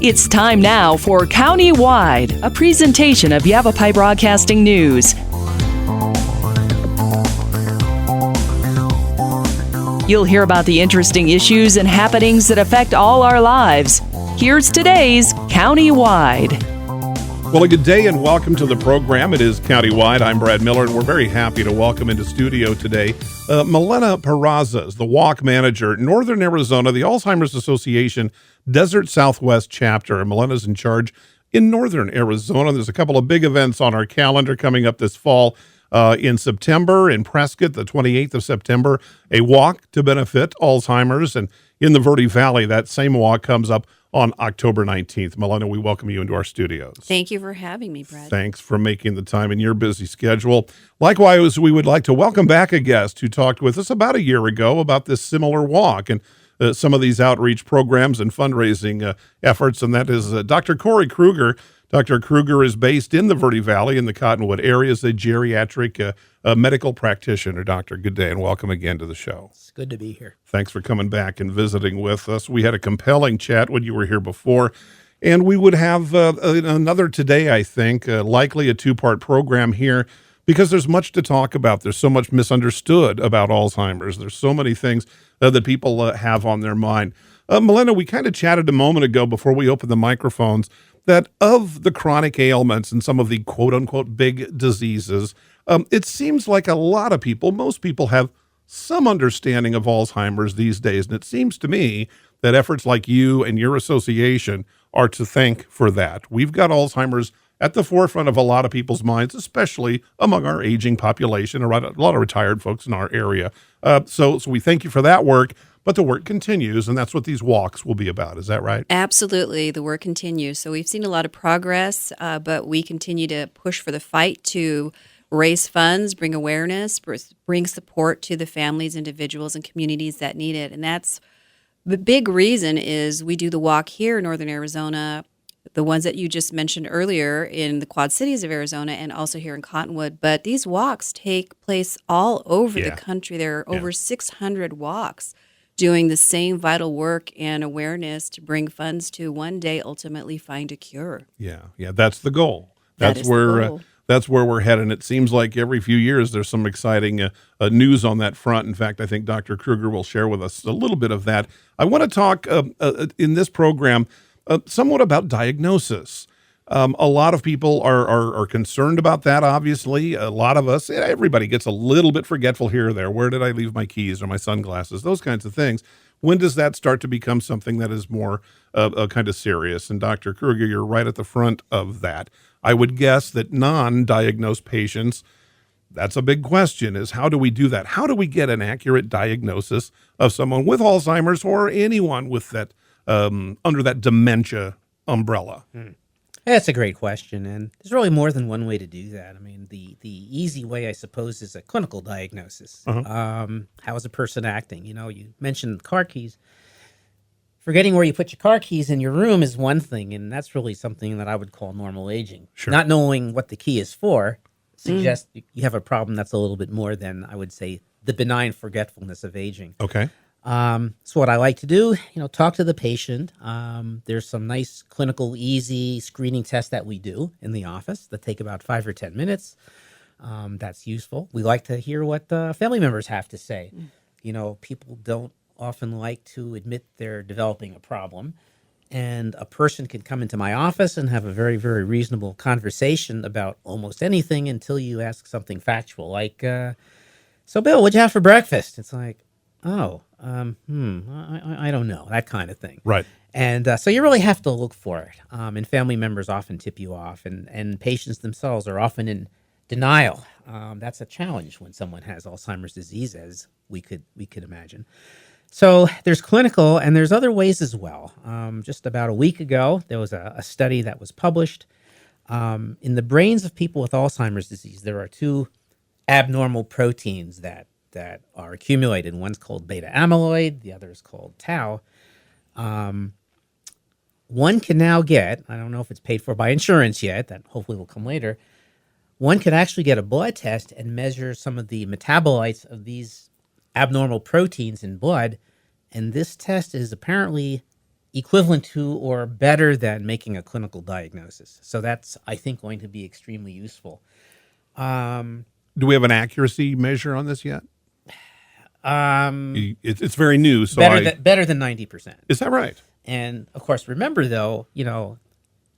It's time now for County-Wide, a presentation of Yavapai Broadcasting News. You'll hear about the interesting issues and happenings that affect all our lives. Here's today's County-Wide. Well, a good day and welcome to the program. It is County-Wide. I'm Brad Miller, and we're very happy to welcome into studio today Malena Peraza is the walk manager, Northern Arizona, the Alzheimer's Association Desert Southwest chapter. And Malena's in charge in Northern Arizona. There's a couple of big events on our calendar coming up this fall. In September in Prescott, the 28th of September, a walk to benefit Alzheimer's. And in the Verde Valley, that same walk comes up on October 19th. Malena, we welcome you into our studios. Thank you for having me, Brad. Thanks for making the time in your busy schedule. Likewise, we would like to welcome back a guest who talked with us about a year ago about this similar walk and some of these outreach programs and fundraising efforts, and that is Dr. Corey Kruger. Dr. Kruger is based in the Verde Valley in the Cottonwood area as a geriatric medical practitioner. Doctor, good day and welcome again to the show. It's good to be here. Thanks for coming back and visiting with us. We had a compelling chat when you were here before, and we would have another today, I think, likely a two-part program here because there's much to talk about. There's so much misunderstood about Alzheimer's. There's so many things that people have on their mind. Malena, we kind of chatted a moment ago before we opened the microphones that of the chronic ailments and some of the quote-unquote big diseases, it seems like a lot of people, most people have some understanding of Alzheimer's these days. And it seems to me that efforts like you and your association are to thank for that. We've got Alzheimer's at the forefront of a lot of people's minds, especially among our aging population, a lot of retired folks in our area. So we thank you for that work. But the work continues, and that's what these walks will be about. Is that right? Absolutely. The work continues. So we've seen a lot of progress, but we continue to push for the fight to raise funds, bring awareness, bring support to the families, individuals, and communities that need it. And that's the big reason is we do the walk here in Northern Arizona, the ones that you just mentioned earlier in the Quad Cities of Arizona and also here in Cottonwood. But these walks take place all over the country. There are over 600 walks doing the same vital work and awareness to bring funds to one day ultimately find a cure. Yeah, that's the goal. That's where we're headed. It seems like every few years there's some exciting news on that front. In fact, I think Dr. Kruger will share with us a little bit of that. I want to talk in this program somewhat about diagnosis. A lot of people are concerned about that, obviously. A lot of us, everybody gets a little bit forgetful here or there. Where did I leave my keys or my sunglasses? Those kinds of things. When does that start to become something that is more kind of serious? And Dr. Kruger, you're right at the front of that. I would guess that non-diagnosed patients, that's a big question, is how do we do that? How do we get an accurate diagnosis of someone with Alzheimer's or anyone with that under that dementia umbrella? That's a great question, and there's really more than one way to do that. I mean, the easy way, I suppose, is a clinical diagnosis. How is a person acting? You know, you mentioned car keys. Forgetting where you put your car keys in your room is one thing, and that's really something that I would call normal aging. Sure. Not knowing what the key is for suggests you have a problem that's a little bit more than, I would say, the benign forgetfulness of aging. Okay. So what I like to do, talk to the patient. There's some nice clinical, easy screening tests that we do in the office that take about 5 or 10 minutes. That's useful. We like to hear what family members have to say. People don't often like to admit they're developing a problem. And a person can come into my office and have a very, very reasonable conversation about almost anything until you ask something factual. Like, so Bill, what'd you have for breakfast? It's like, I don't know, that kind of thing. Right. And so you really have to look for it. And family members often tip you off, and patients themselves are often in denial. That's a challenge when someone has Alzheimer's disease, as we could imagine. So there's clinical, and there's other ways as well. Just about a week ago, there was a study that was published. In the brains of people with Alzheimer's disease, there are two abnormal proteins that are accumulated. One's called beta amyloid, the other is called tau. One can now get, I don't know if it's paid for by insurance yet, that hopefully will come later, one can actually get a blood test and measure some of the metabolites of these abnormal proteins in blood, and this test is apparently equivalent to or better than making a clinical diagnosis. So that's, I think, going to be extremely useful. Do we have an accuracy measure on this yet? It's very new, so better than 90%. Is that right? And of course, remember though,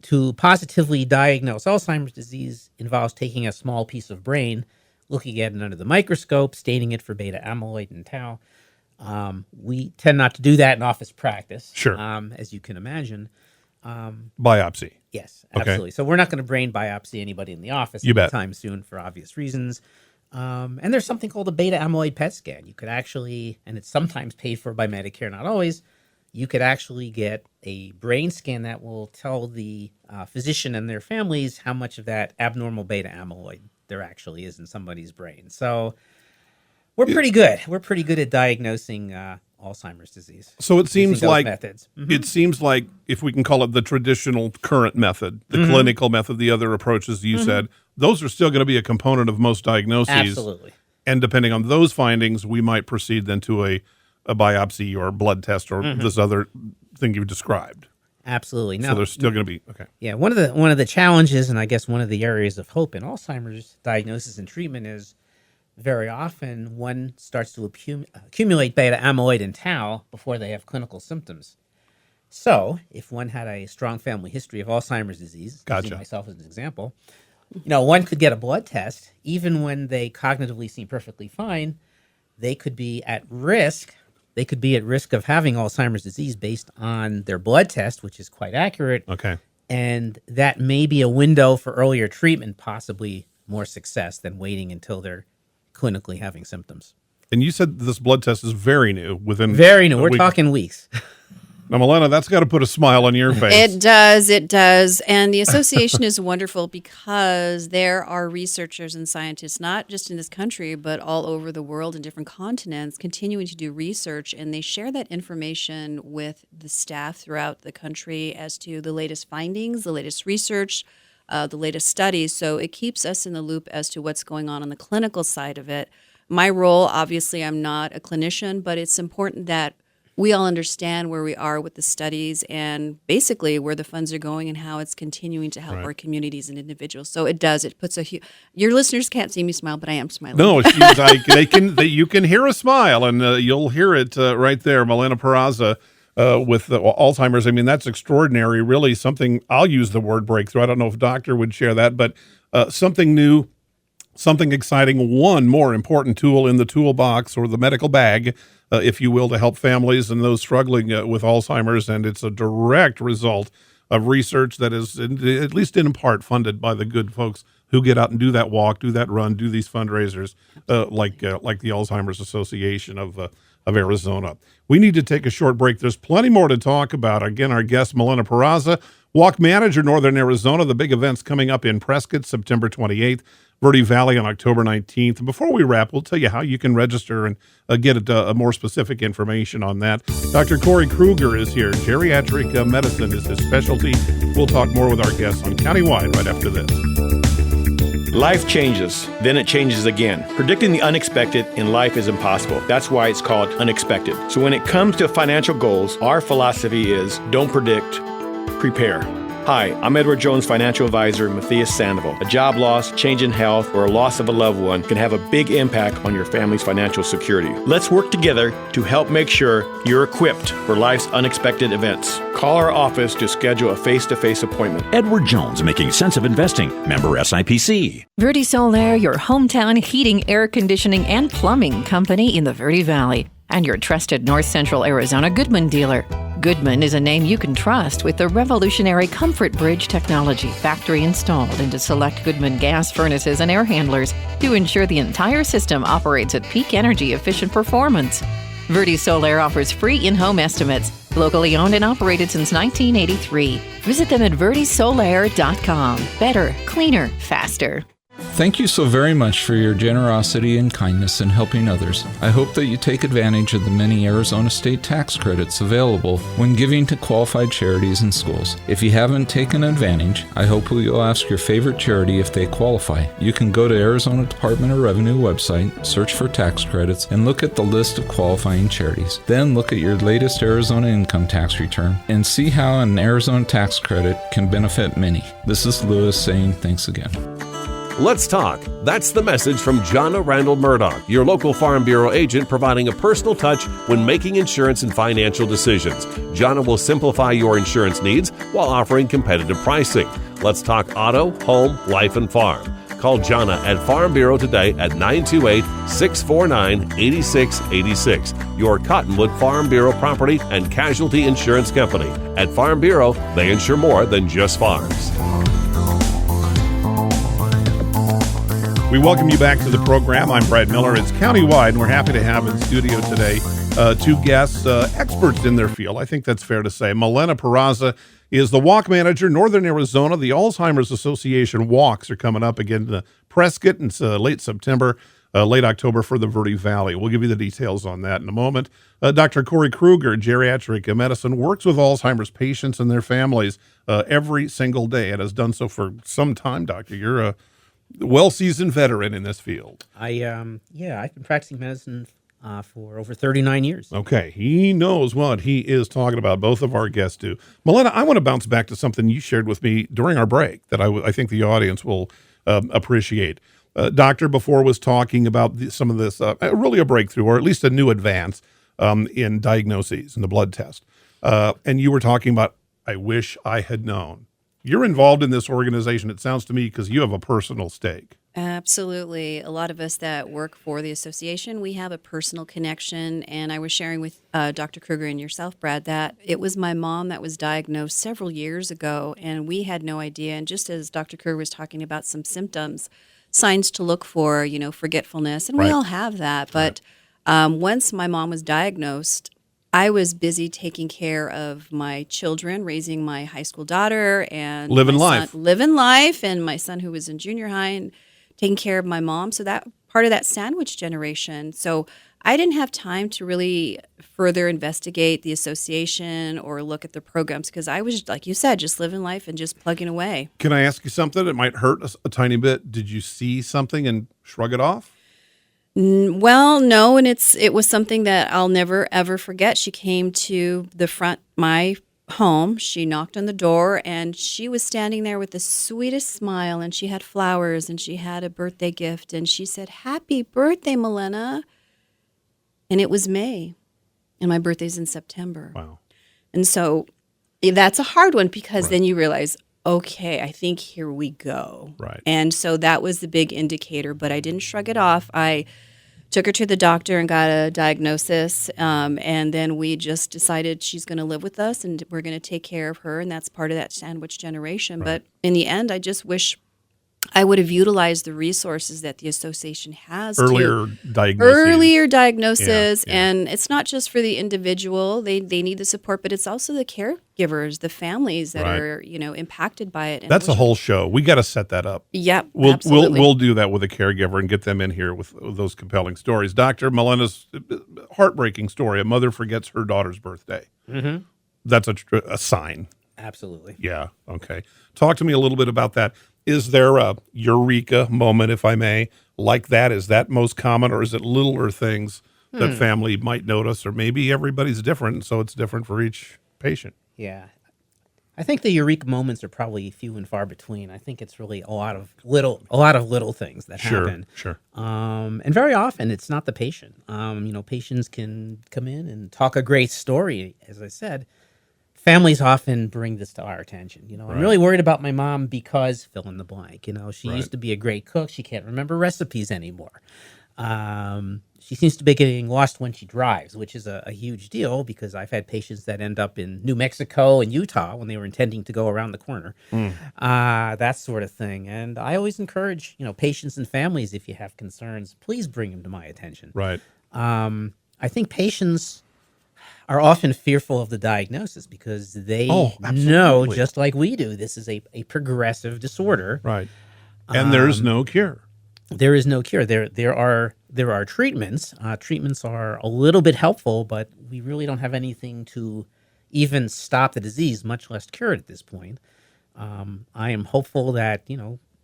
to positively diagnose Alzheimer's disease involves taking a small piece of brain, looking at it under the microscope, staining it for beta amyloid and tau. We tend not to do that in office practice, sure, as you can imagine. Biopsy. Yes, absolutely. Okay. So we're not going to brain biopsy anybody in the office anytime soon for obvious reasons. And there's something called a beta amyloid PET scan. You could actually, and it's sometimes paid for by Medicare, not always, you could actually get a brain scan that will tell the physician and their families how much of that abnormal beta amyloid there actually is in somebody's brain. So we're pretty good. We're pretty good at diagnosing Alzheimer's disease. So it seems like methods. It seems like, if we can call it the traditional current method, the clinical method, the other approaches you said, those are still going to be a component of most diagnoses. Absolutely. And depending on those findings, we might proceed then to a biopsy or a blood test or this other thing you've described. Absolutely. So there's still going to be okay. Yeah, one of the challenges, and I guess one of the areas of hope in Alzheimer's diagnosis and treatment is very often one starts to accumulate beta amyloid and tau before they have clinical symptoms. So if one had a strong family history of Alzheimer's disease, using myself as an example, one could get a blood test. Even when they cognitively seem perfectly fine, they could be at risk. They could be at risk of having Alzheimer's disease based on their blood test, which is quite accurate. Okay. And that may be a window for earlier treatment, possibly more success than waiting until they're clinically having symptoms. And you said this blood test is very new. Very new. We're talking weeks. Now, Malena, that's got to put a smile on your face. It does. And the association is wonderful because there are researchers and scientists, not just in this country, but all over the world in different continents, continuing to do research. And they share that information with the staff throughout the country as to the latest findings, the latest research, the latest studies. So it keeps us in the loop as to what's going on the clinical side of it. My role, obviously, I'm not a clinician, but it's important that we all understand where we are with the studies and basically where the funds are going and how it's continuing to help our communities and individuals. So it does. It puts your listeners can't see me smile, but I am smiling. No, you can hear a smile, and you'll hear it right there. Malena Peraza with Alzheimer's. I mean, that's extraordinary. Really, something. I'll use the word breakthrough. I don't know if doctor would share that, but something new, something exciting. One more important tool in the toolbox or the medical bag, if you will, to help families and those struggling with Alzheimer's. And it's a direct result of research that is, at least in part, funded by the good folks who get out and do that walk, do that run, do these fundraisers, like the Alzheimer's Association of Arizona. We need to take a short break. There's plenty more to talk about. Again, our guest, Malena Peraza, walk manager, Northern Arizona. The big event's coming up in Prescott, September 28th. Verde Valley on October 19th. Before we wrap, we'll tell you how you can register and get more specific information on that. Dr. Corey Kruger is here. Geriatric medicine is his specialty. We'll talk more with our guests on Countywide right after this. Life changes, then it changes again. Predicting the unexpected in life is impossible. That's why it's called unexpected. So when it comes to financial goals, our philosophy is don't predict, prepare. Hi, I'm Edward Jones financial advisor Matthias Sandoval. A job loss, change in health, or a loss of a loved one can have a big impact on your family's financial security. Let's work together to help make sure you're equipped for life's unexpected events. Call our office to schedule a face-to-face appointment. Edward Jones, making sense of investing. Member SIPC. Verde Solaire, your hometown heating, air conditioning, and plumbing company in the Verde Valley. And your trusted North Central Arizona Goodman dealer. Goodman is a name you can trust with the revolutionary Comfort Bridge technology factory installed into select Goodman gas furnaces and air handlers to ensure the entire system operates at peak energy efficient performance. Verde Solaire offers free in-home estimates, locally owned and operated since 1983. Visit them at verdesolaire.com. Better, cleaner, faster. Thank you so very much for your generosity and kindness in helping others. I hope that you take advantage of the many Arizona state tax credits available when giving to qualified charities and schools. If you haven't taken advantage, I hope you'll ask your favorite charity if they qualify. You can go to Arizona Department of Revenue website, search for tax credits, and look at the list of qualifying charities. Then look at your latest Arizona income tax return and see how an Arizona tax credit can benefit many. This is Lewis saying thanks again. Let's talk. That's the message from Jonna Randall Murdoch, your local Farm Bureau agent, providing a personal touch when making insurance and financial decisions. Jonna will simplify your insurance needs while offering competitive pricing. Let's talk auto, home, life, and farm. Call Jonna at Farm Bureau today at 928-649-8686. Your Cottonwood Farm Bureau property and casualty insurance company. At Farm Bureau, they insure more than just farms. We welcome you back to the program. I'm Brad Miller. It's Countywide, and we're happy to have in studio today two guests, experts in their field. I think that's fair to say. Malena Peraza is the walk manager, Northern Arizona. The Alzheimer's Association walks are coming up again in Prescott in late September, late October for the Verde Valley. We'll give you the details on that in a moment. Dr. Corey Kruger, geriatric medicine, works with Alzheimer's patients and their families every single day and has done so for some time, Doctor. You're a well-seasoned veteran in this field. I've been practicing medicine for over 39 years. Okay, he knows what he is talking about. Both of our guests do. Malena, I want to bounce back to something you shared with me during our break that I think the audience will appreciate. Doctor before was talking about some of this, really a breakthrough, or at least a new advance in diagnoses in the blood test. And you were talking about, I wish I had known. You're involved in this organization, it sounds to me, because you have a personal stake. Absolutely. A lot of us that work for the association, we have a personal connection. And I was sharing with Dr. Kruger and yourself, Brad, that it was my mom that was diagnosed several years ago, and we had no idea. And just as Dr. Kruger was talking about some symptoms, signs to look for, forgetfulness, and we all have that. But once my mom was diagnosed, I was busy taking care of my children, raising my high school daughter and living life, and my son who was in junior high, and taking care of my mom. So that part of that sandwich generation. So I didn't have time to really further investigate the association or look at the programs because I was, like you said, just living life and just plugging away. Can I ask you something? It might hurt a tiny bit. Did you see something and shrug it off? Well, no, and it was something that I'll never, ever forget. She came to the front, my home. She knocked on the door, and she was standing there with the sweetest smile, and she had flowers, and she had a birthday gift, and she said, "Happy birthday, Malena." And it was May, and my birthday's in September. Wow. And so that's a hard one because then you realize, okay, I think here we go. Right. And so that was the big indicator, but I didn't shrug it off. I took her to the doctor and got a diagnosis, and then we just decided she's going to live with us and we're going to take care of her, and that's part of that sandwich generation. But in the end, I just wish I would have utilized the resources that the association has. Earlier diagnosis. And it's not just for the individual. They need the support, but it's also the caregivers, the families that are, impacted by it. And that's a whole show. We got to set that up. Yep, absolutely. We'll do that with a caregiver and get them in here with those compelling stories. Dr. Malena's heartbreaking story. A mother forgets her daughter's birthday. Mm-hmm. That's a sign. Absolutely. Yeah. Okay. Talk to me a little bit about that. Is there a eureka moment, if I may, like that? Is that most common, or is it littler things that family might notice, or maybe everybody's different, so it's different for each patient? Yeah. I think the eureka moments are probably few and far between. I think it's really a lot of little things that happen. Sure. And very often it's not the patient. Patients can come in and talk a great story, as I said. Families often bring this to our attention. I'm really worried about my mom because fill in the blank. She used to be a great cook. She can't remember recipes anymore. She seems to be getting lost when she drives, which is a huge deal because I've had patients that end up in New Mexico and Utah when they were intending to go around the corner. That sort of thing. And I always encourage, patients and families, if you have concerns, please bring them to my attention. Right. I think patients are often fearful of the diagnosis because they know, just like we do, this is a progressive disorder. Right. And there's no cure. there is no cure. There are treatments. Treatments are a little bit helpful, but we really don't have anything to even stop the disease, much less cure it at this point. I am hopeful that,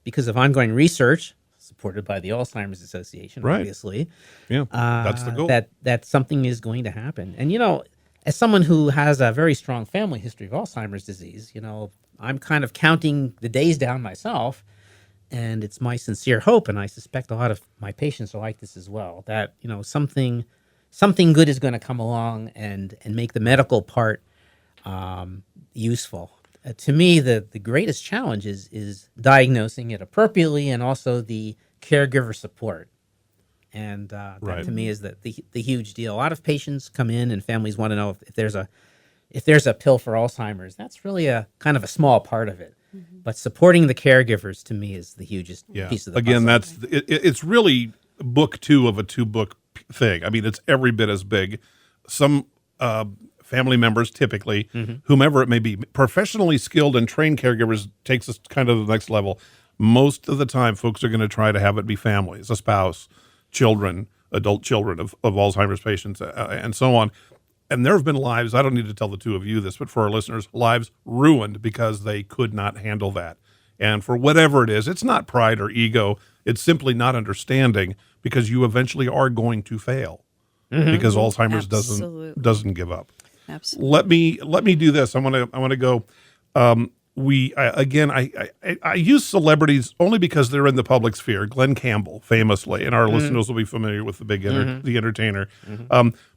because of ongoing research supported by the Alzheimer's Association, Right. obviously, Yeah, that's the goal. that something is going to happen. And as someone who has a very strong family history of Alzheimer's disease, I'm kind of counting the days down myself. And it's my sincere hope, and I suspect a lot of my patients are like this as well, that something good is going to come along and make the medical part useful. To me, the greatest challenge is diagnosing it appropriately, and also the caregiver support. And that Right. to me is the huge deal. A lot of patients come in, and families want to know if there's a pill for Alzheimer's. That's really a kind of a small part of it. But supporting the caregivers, to me, is the hugest piece of the Again, puzzle. it's really book 2 of a 2-book thing. I mean, it's every bit as big. Some family members, typically, whomever it may be, professionally skilled and trained caregivers takes us kind of to the next level. Most of the time, folks are going to try to have it be families, a spouse, children, adult children of Alzheimer's patients, and so on. And there have been lives, I don't need to tell the two of you this, but for our listeners, lives ruined because they could not handle that. And for whatever it is, it's not pride or ego. It's simply not understanding, because you eventually are going to fail, because Alzheimer's doesn't give up. Absolutely. Let me do this. I want to go. I use celebrities only because they're in the public sphere. Glenn Campbell, famously, and our listeners will be familiar with the entertainer.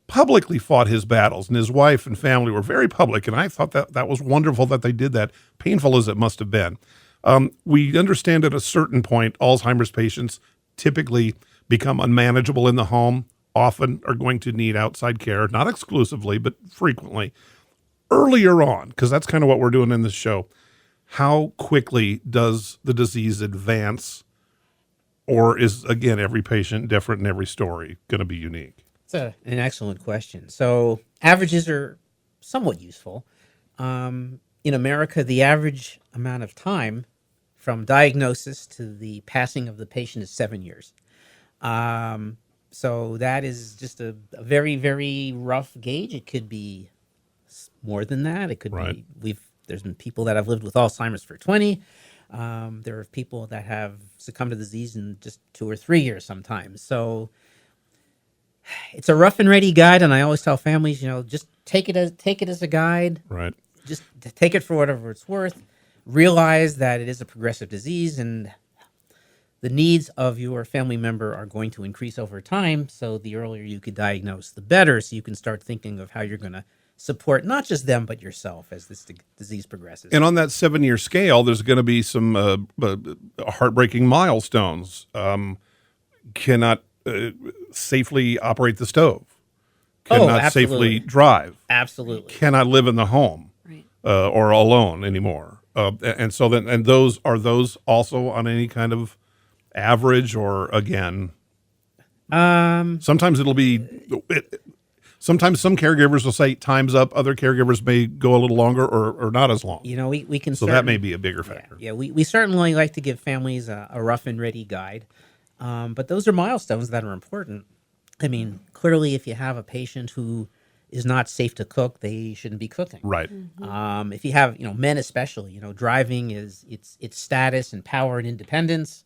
Publicly fought his battles, and his wife and family were very public, and I thought that was wonderful that they did that, painful as it must have been. We understand at a certain point, Alzheimer's patients typically become unmanageable in the home, often are going to need outside care, not exclusively, but frequently. Earlier on, because that's kind of what we're doing in this show, how quickly does the disease advance, or is, again, every patient different and every story going to be unique? It's an excellent question. So averages are somewhat useful. In America, the average amount of time from diagnosis to the passing of the patient is 7 years. So that is just a very, very rough gauge. It could be more than that. It could be, there's been people that have lived with Alzheimer's for 20. There are people that have succumbed to the disease in just 2 or 3 years sometimes. So it's a rough and ready guide, and I always tell families, just take it as a guide. Right. Just take it for whatever it's worth. Realize that it is a progressive disease, and the needs of your family member are going to increase over time. So the earlier you could diagnose, the better. So you can start thinking of how you're going to support not just them but yourself as this disease progresses. And on that 7-year scale, there's going to be some heartbreaking milestones. Cannot safely operate the stove. Cannot safely drive. Absolutely. Cannot live in the home, or alone anymore. And so then, and those also on any kind of average, or again, sometimes it'll be. Sometimes some caregivers will say time's up. Other caregivers may go a little longer or not as long. We can. So that may be a bigger factor. Yeah. We certainly like to give families a rough and ready guide. But those are milestones that are important. I mean, clearly, if you have a patient who is not safe to cook, they shouldn't be cooking. Right. If you have, men especially, driving is its status and power and independence.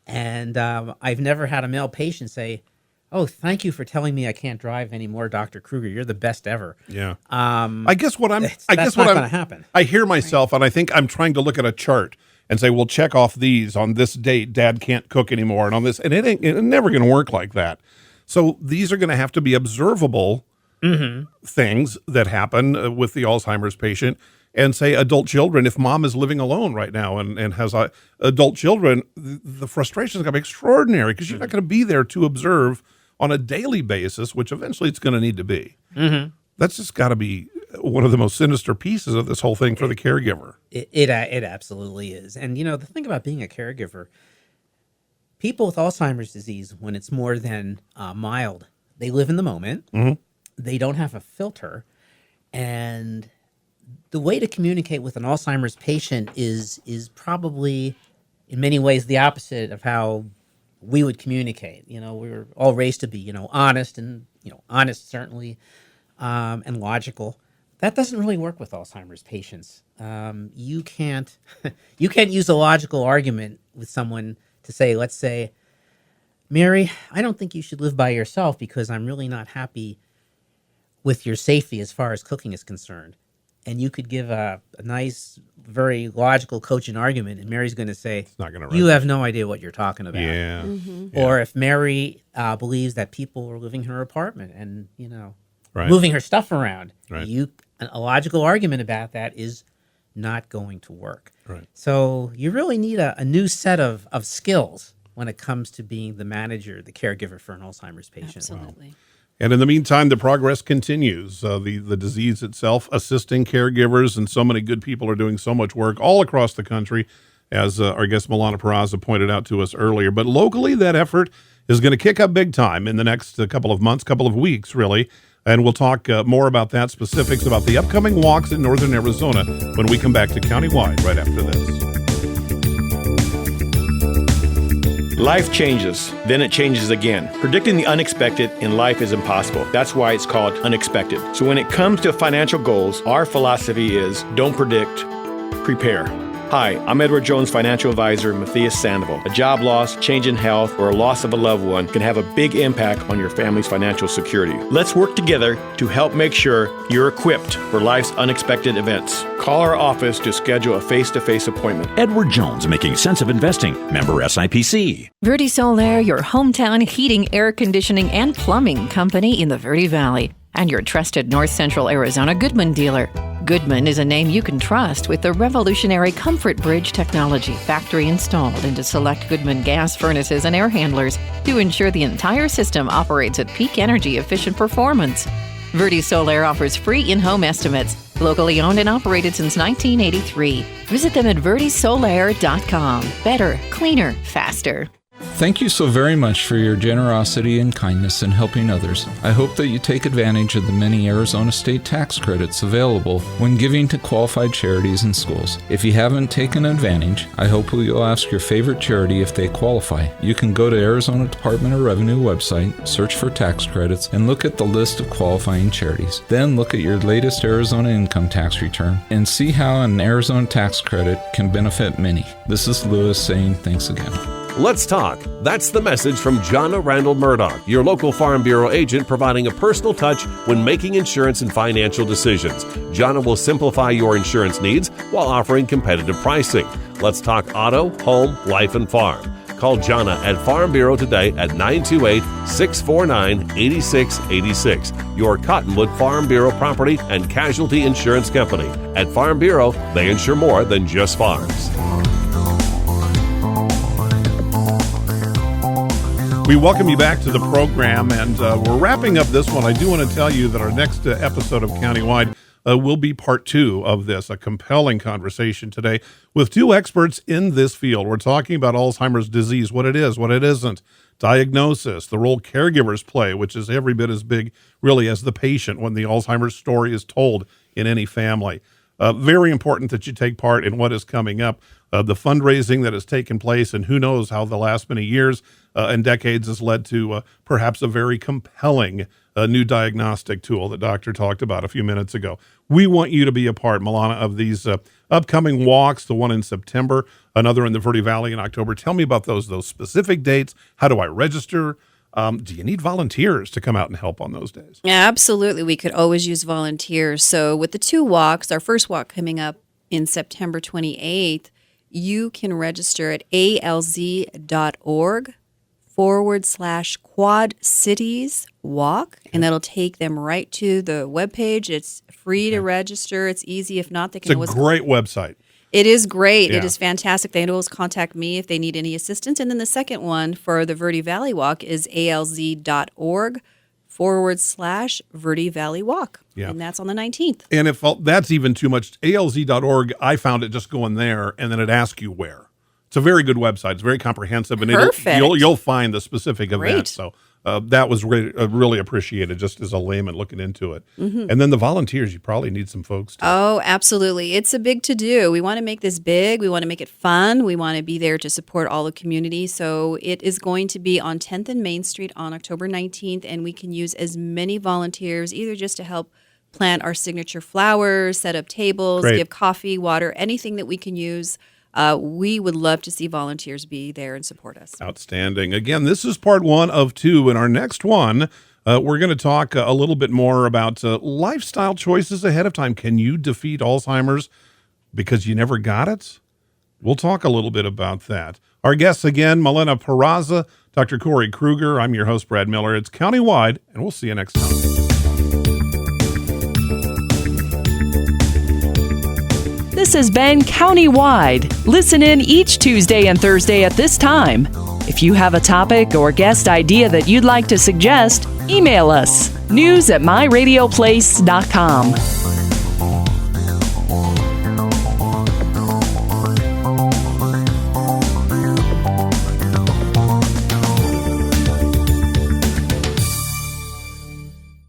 And I've never had a male patient say, "Oh, thank you for telling me I can't drive anymore, Dr. Kruger. You're the best ever." Yeah. That's not going to happen. I hear myself, and I think I'm trying to look at a chart and say, "Well, check off these on this date. Dad can't cook anymore," and on this, and it's never going to work like that. So these are going to have to be observable things that happen with the Alzheimer's patient. And say adult children, if mom is living alone right now and has adult children, the frustration is going to be extraordinary, because you're not going to be there to observe on a daily basis, which eventually it's going to need to be. That's just got to be one of the most sinister pieces of this whole thing for the caregiver. It absolutely is. And, the thing about being a caregiver, people with Alzheimer's disease, when it's more than mild, they live in the moment. They don't have a filter. And the way to communicate with an Alzheimer's patient is probably in many ways the opposite of how we would communicate. We were all raised to be, honest and, honest certainly, and logical. That doesn't really work with Alzheimer's patients. You can't use a logical argument with someone to say, let's say, Mary, I don't think you should live by yourself because I'm really not happy with your safety as far as cooking is concerned. And you could give a nice, very logical, cogent argument, and Mary's going to say, It's not gonna you have no idea what you're talking about. Yeah. Or if Mary believes that people are living in her apartment and, Right. moving her stuff around, Right. a logical argument about that is not going to work. Right. So you really need a new set of skills when it comes to being the manager, the caregiver for an Alzheimer's patient. Absolutely. And in the meantime, the progress continues. The disease itself, assisting caregivers, and so many good people are doing so much work all across the country, as our guest Malena Peraza pointed out to us earlier. But locally, that effort is going to kick up big time in the next couple of months, couple of weeks, really. And we'll talk more about that, specifics about the upcoming walks in northern Arizona when we come back to Countywide right after this. Life changes, then it changes again. Predicting the unexpected in life is impossible. That's why it's called unexpected. So when it comes to financial goals, our philosophy is don't predict, prepare. Hi, I'm Edward Jones financial advisor Matthias Sandoval. A job loss, change in health, or a loss of a loved one can have a big impact on your family's financial security. Let's work together to help make sure you're equipped for life's unexpected events. Call our office to schedule a face-to-face appointment. Edward Jones, making sense of investing. Member SIPC. Verde Solaire, your hometown heating, air conditioning, and plumbing company in the Verde Valley, and your trusted North Central Arizona Goodman dealer. Goodman is a name you can trust with the revolutionary Comfort Bridge technology, factory installed into select Goodman gas furnaces and air handlers to ensure the entire system operates at peak energy efficient performance. Verde Solaire offers free in-home estimates, locally owned and operated since 1983. Visit them at verdesolaire.com. Better, cleaner, faster. Thank you so very much for your generosity and kindness in helping others. I hope that you take advantage of the many Arizona state tax credits available when giving to qualified charities and schools. If you haven't taken advantage, I hope you'll ask your favorite charity if they qualify. You can go to Arizona Department of Revenue website, search for tax credits, and look at the list of qualifying charities. Then look at your latest Arizona income tax return and see how an Arizona tax credit can benefit many. This is Lewis saying thanks again. Let's talk. That's the message from Jonna Randall Murdoch, your local Farm Bureau agent, providing a personal touch when making insurance and financial decisions. Jonna will simplify your insurance needs while offering competitive pricing. Let's talk auto, home, life, and farm. Call Jonna at Farm Bureau today at 928-649-8686. Your Cottonwood Farm Bureau property and casualty insurance company. At Farm Bureau, they insure more than just farms. We welcome you back to the program, and we're wrapping up this one. I do want to tell you that our next episode of Countywide will be part 2 of this, a compelling conversation today with 2 experts in this field. We're talking about Alzheimer's disease, what it is, what it isn't, diagnosis, the role caregivers play, which is every bit as big, really, as the patient when the Alzheimer's story is told in any family. Very important that you take part in what is coming up. The fundraising that has taken place, and who knows how the last many years and decades has led to perhaps a very compelling new diagnostic tool that Doctor talked about a few minutes ago. We want you to be a part, Malena, of these upcoming walks, the one in September, another in the Verde Valley in October. Tell me about those specific dates. How do I register? Do you need volunteers to come out and help on those days? Yeah, absolutely. We could always use volunteers. So with the 2 walks, our first walk coming up in September 28th, you can register at alz.org/Quad Cities Walk, and that'll take them right to the webpage. It's free to register. It's easy. If not, they can It's a great website. It is great. Yeah. It is fantastic. They always contact me if they need any assistance. And then the second one for the Verde Valley Walk is alz.org/Verde Valley Walk. Yeah. And that's on the 19th. And if that's even too much, alz.org, I found it just going there, and then it asks you where. It's a very good website. It's very comprehensive, and Perfect. you'll find the specific event. So that was really appreciated just as a layman looking into it. And then the volunteers, you probably need some folks to. Oh, absolutely. It's a big to-do. We want to make this big. We want to make it fun. We want to be there to support all the community. So it is going to be on 10th and Main Street on October 19th, and we can use as many volunteers, either just to help plant our signature flowers, set up tables, Great. give coffee, water, anything that we can use. We would love to see volunteers be there and support us. Outstanding. Again, this is part 1 of 2. In our next one, we're going to talk a little bit more about lifestyle choices ahead of time. Can you defeat Alzheimer's because you never got it? We'll talk a little bit about that. Our guests again, Malena Peraza, Dr. Corey Kruger. I'm your host, Brad Miller. It's Countywide, and we'll see you next time. This has been Countywide. Listen in each Tuesday and Thursday at this time. If you have a topic or guest idea that you'd like to suggest, email us, news@myradioplace.com.